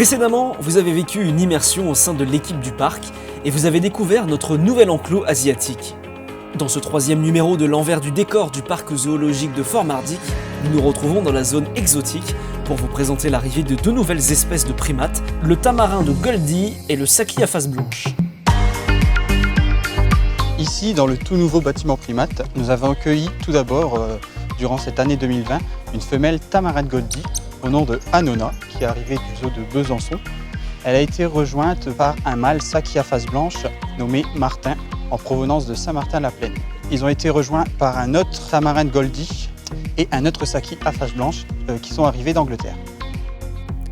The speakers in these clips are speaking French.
Précédemment, vous avez vécu une immersion au sein de l'équipe du parc et vous avez découvert notre nouvel enclos asiatique. Dans ce troisième numéro de l'envers du décor du parc zoologique de Fort-Mardic, nous nous retrouvons dans la zone exotique pour vous présenter l'arrivée de deux nouvelles espèces de primates, le tamarin de Goldie et le saki à face blanche. Ici, dans le tout nouveau bâtiment primate, nous avons accueilli tout d'abord, durant cette année 2020, une femelle tamarin de Goldie au nom de Anona, qui est arrivée du zoo de Besançon. Elle a été rejointe par un mâle saki à face blanche nommé Martin, en provenance de Saint-Martin-la-Plaine. Ils ont été rejoints par un autre tamarin de Goldie et un autre saki à face blanche qui sont arrivés d'Angleterre.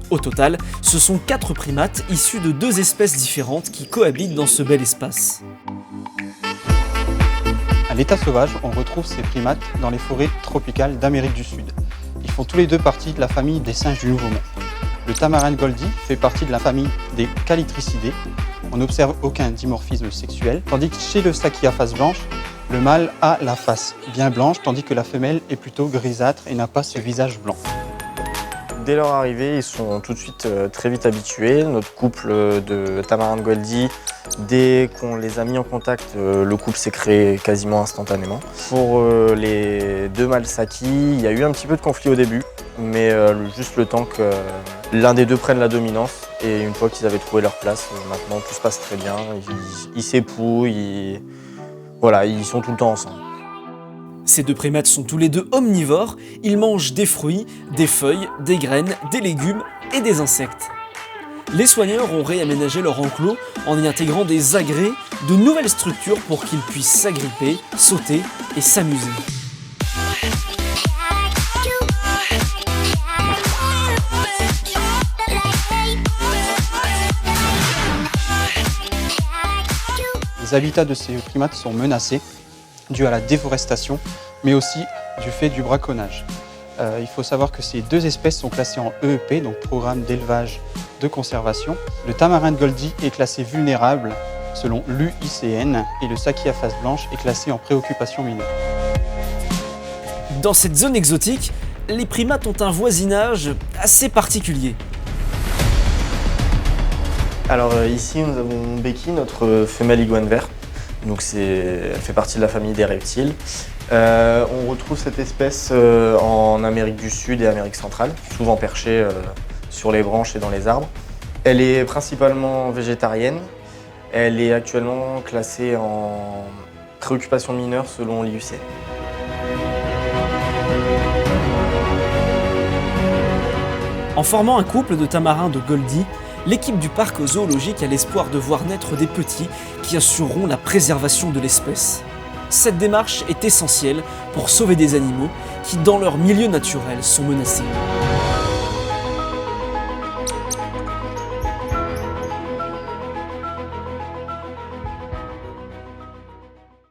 Au total, ce sont 4 primates issus de 2 espèces différentes qui cohabitent dans ce bel espace. À l'état sauvage, on retrouve ces primates dans les forêts tropicales d'Amérique du Sud. Ils font tous les deux partie de la famille des singes du Nouveau Monde. Le tamarin de Goldie fait partie de la famille des Calitricidés. On n'observe aucun dimorphisme sexuel, tandis que chez le saki à face blanche, le mâle a la face bien blanche, tandis que la femelle est plutôt grisâtre et n'a pas ce visage blanc. Dès leur arrivée, ils sont tout de suite très vite habitués. Notre couple de tamarin de Goldie, dès qu'on les a mis en contact, le couple s'est créé quasiment instantanément. Pour les 2 mâles saki, il y a eu un petit peu de conflit au début, mais juste le temps que l'un des deux prenne la dominance. Et une fois qu'ils avaient trouvé leur place, maintenant tout se passe très bien. Ils s'épouillent, voilà, ils sont tout le temps ensemble. Ces 2 primates sont tous les 2 omnivores, ils mangent des fruits, des feuilles, des graines, des légumes et des insectes. Les soigneurs ont réaménagé leur enclos en y intégrant des agrès, de nouvelles structures pour qu'ils puissent s'agripper, sauter et s'amuser. Les habitats de ces primates sont menacés, dû à la déforestation, mais aussi du fait du braconnage. Il faut savoir que ces 2 espèces sont classées en EEP, donc Programme d'élevage de conservation. Le tamarin de Goldie est classé vulnérable selon l'UICN et le saki à face blanche est classé en préoccupation mineure. Dans cette zone exotique, les primates ont un voisinage assez particulier. Alors ici, nous avons Becky, notre femelle iguane verte. Donc elle fait partie de la famille des reptiles. On retrouve cette espèce en Amérique du Sud et Amérique centrale, souvent perchée sur les branches et dans les arbres. Elle est principalement végétarienne. Elle est actuellement classée en préoccupation mineure selon l'IUCN. En formant un couple de tamarins de Goldie, l'équipe du parc zoologique a l'espoir de voir naître des petits qui assureront la préservation de l'espèce. Cette démarche est essentielle pour sauver des animaux qui, dans leur milieu naturel, sont menacés.